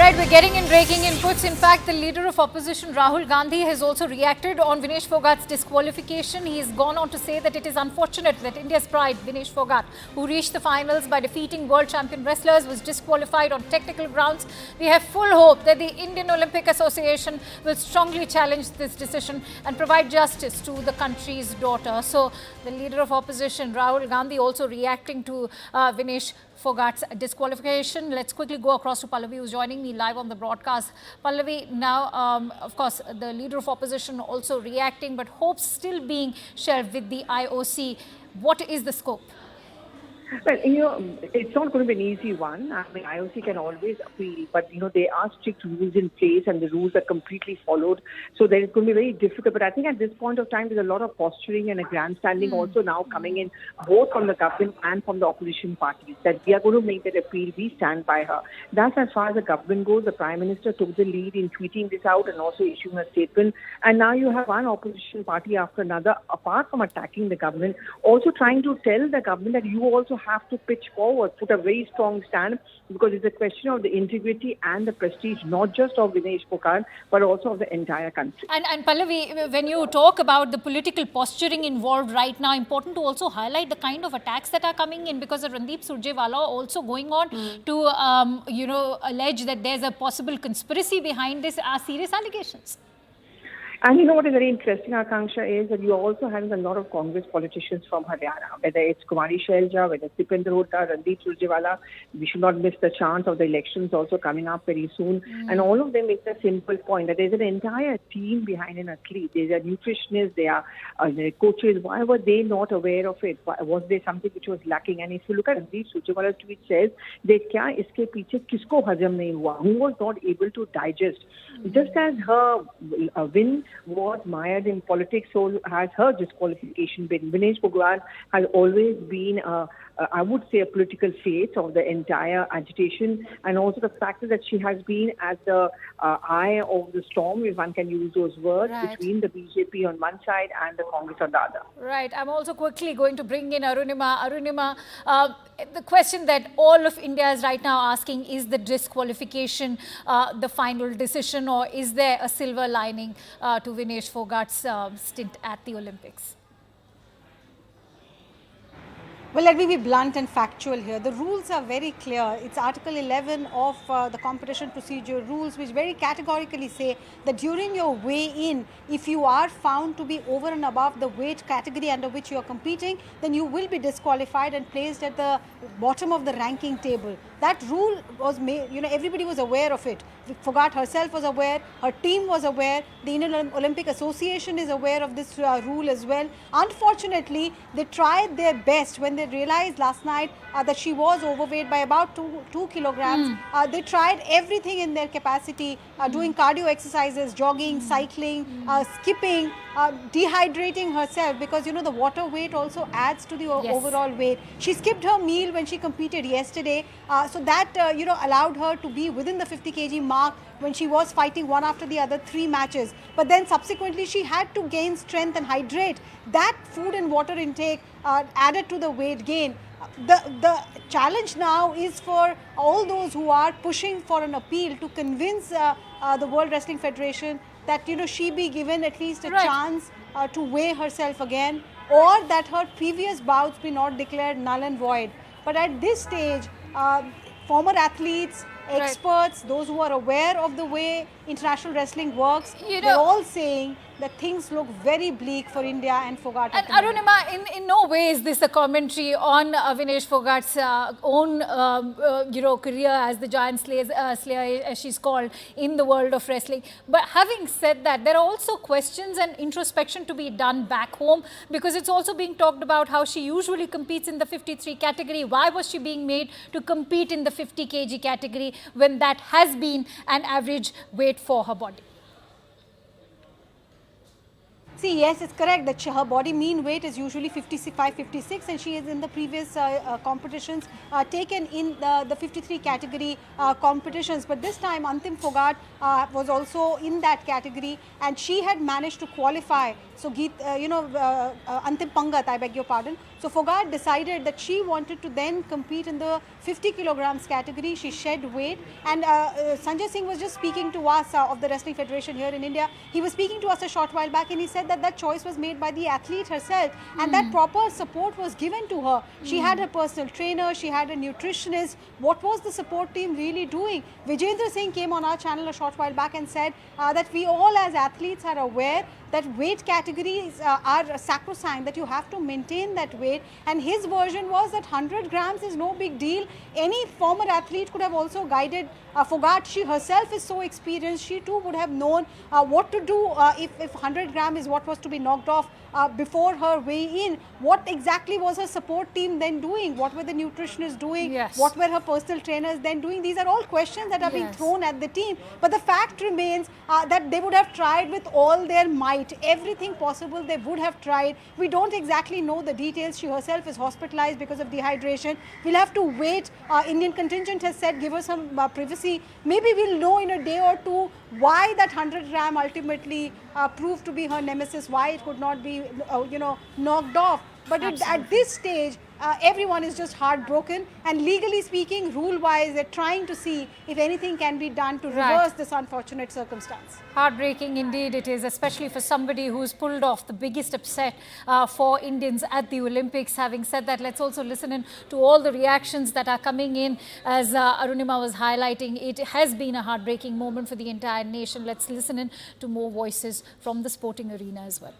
right, we're getting in breaking inputs. In fact, the leader of opposition, Rahul Gandhi, has also reacted on Vinesh Phogat's disqualification. He has gone on to say that it is unfortunate that India's pride, Vinesh Phogat, who reached the finals by defeating world champion wrestlers, was disqualified on technical grounds. We have full hope that the Indian Olympic Association will strongly challenge this decision and provide justice to the country's daughter. So, the leader of opposition, Rahul Gandhi, also reacting to Vinesh Phogat's disqualification. Let's quickly go across to Pallavi, who's joining me live on the broadcast. Pallavi, now, of course, the leader of opposition also reacting, but hopes still being shelved with the IOC. What is the scope? Well, it's not going to be an easy one. I mean, IOC can always appeal, but, there are strict rules in place and the rules are completely followed. So there is going to be very difficult. But I think at this point of time, there's a lot of posturing and a grandstanding also now coming in, both from the government and from the opposition parties, that we are going to make that appeal. We stand by her. That's as far as the government goes. The Prime Minister took the lead in tweeting this out and also issuing a statement. And now you have one opposition party after another, apart from attacking the government, also trying to tell the government that you also have to pitch forward, put a very strong stand, because it's a question of the integrity and the prestige, not just of Vinesh Phogat, but also of the entire country. And Pallavi, when you talk about the political posturing involved right now, important to also highlight the kind of attacks that are coming in, because of Randeep Surjewala also going on to, allege that there's a possible conspiracy behind this, are serious allegations. And you know what is very interesting, Akanksha, is that you're also having a lot of Congress politicians from Haryana, whether it's Kumari Shailja, whether it's Dipender Hooda, Randeep Surjewala. We should not miss the chance of the elections also coming up very soon. And all of them make a simple point that there's an entire team behind an athlete. There's a nutritionist, there are coaches. Why were they not aware of it? Was there something which was lacking? And if you look at Randeep Surjewala's tweet, says that kya iske piche kisko hajam nahi hua? Who was not able to digest? Just as her win was mired in politics, so has her disqualification been. Vinesh Phogat has always been, I would say, a political face of the entire agitation, and also the fact that she has been at the eye of the storm, if one can use those words, between the BJP on one side and the Congress on the other. Right. I'm also quickly going to bring in Arunima. Arunima, the question that all of India is right now asking, is the disqualification the final decision, or is there a silver lining to Vinesh Phogat's stint at the Olympics? Well, let me be blunt and factual here. The rules are very clear. It's Article 11 of the competition procedure rules, which very categorically say that during your weigh-in, if you are found to be over and above the weight category under which you are competing, then you will be disqualified and placed at the bottom of the ranking table. That rule was made, everybody was aware of it. Phogat herself was aware, her team was aware, the Indian Olympic Association is aware of this rule as well. Unfortunately, they tried their best when they realized last night that she was overweight by about 2 kilograms. They tried everything in their capacity, doing cardio exercises, jogging, cycling, skipping, dehydrating herself, because the water weight also adds to the overall weight. She skipped her meal when she competed yesterday, so that allowed her to be within the 50 kg mark when she was fighting one after the other 3 matches. But then subsequently she had to gain strength and hydrate. That food and water intake added to the weight gain. The challenge now is for all those who are pushing for an appeal to convince the World Wrestling Federation that she be given at least a chance to weigh herself again, or that her previous bouts be not declared null and void. But at this stage, former athletes, experts, those who are aware of the way international wrestling works, they're all saying that things look very bleak for India and Phogat. And Arunima, in no way is this a commentary on Vinesh Phogat's own, career as the giant slayer, as she's called, in the world of wrestling. But having said that, there are also questions and introspection to be done back home, because it's also being talked about how she usually competes in the 53 category. Why was she being made to compete in the 50 kg category when that has been an average weight for her body? See, yes, it's correct that her body mean weight is usually 55, 56, and she is in the previous competitions taken in the 53 category competitions. But this time, Antim Phogat was also in that category, and she had managed to qualify. So, Antim Pangat, I beg your pardon. So, Phogat decided that she wanted to then compete in the 50 kilograms category. She shed weight, and Sanjay Singh was just speaking to us of the Wrestling Federation here in India. He was speaking to us a short while back, and he said that choice was made by the athlete herself, and that proper support was given to her. She had her personal trainer, she had a nutritionist. What was the support team really doing? Vijendra Singh came on our channel a short while back and said that we all as athletes are aware that weight categories are sacrosanct, that you have to maintain that weight, and his version was that 100 grams is no big deal. Any former athlete could have also guided Phogat. She herself is so experienced, she too would have known what to do if 100 gram is what was to be knocked off before her weigh-in. What exactly was her support team then doing? What were the nutritionists doing? Yes. What were her personal trainers then doing? These are all questions that are being thrown at the team. But the fact remains that they would have tried with all their might. Everything possible they would have tried. We don't exactly know the details. She herself is hospitalized because of dehydration. We'll have to wait. Indian contingent has said give her some privacy. Maybe we'll know in a day or two why that 100 gram ultimately proved to be her nemesis, why it could not be knocked off. But at this stage, everyone is just heartbroken, and legally speaking, rule-wise, they're trying to see if anything can be done to reverse this unfortunate circumstance. Heartbreaking indeed it is, especially for somebody who's pulled off the biggest upset for Indians at the Olympics. Having said that, let's also listen in to all the reactions that are coming in. As Arunima was highlighting, it has been a heartbreaking moment for the entire nation. Let's listen in to more voices from the sporting arena as well.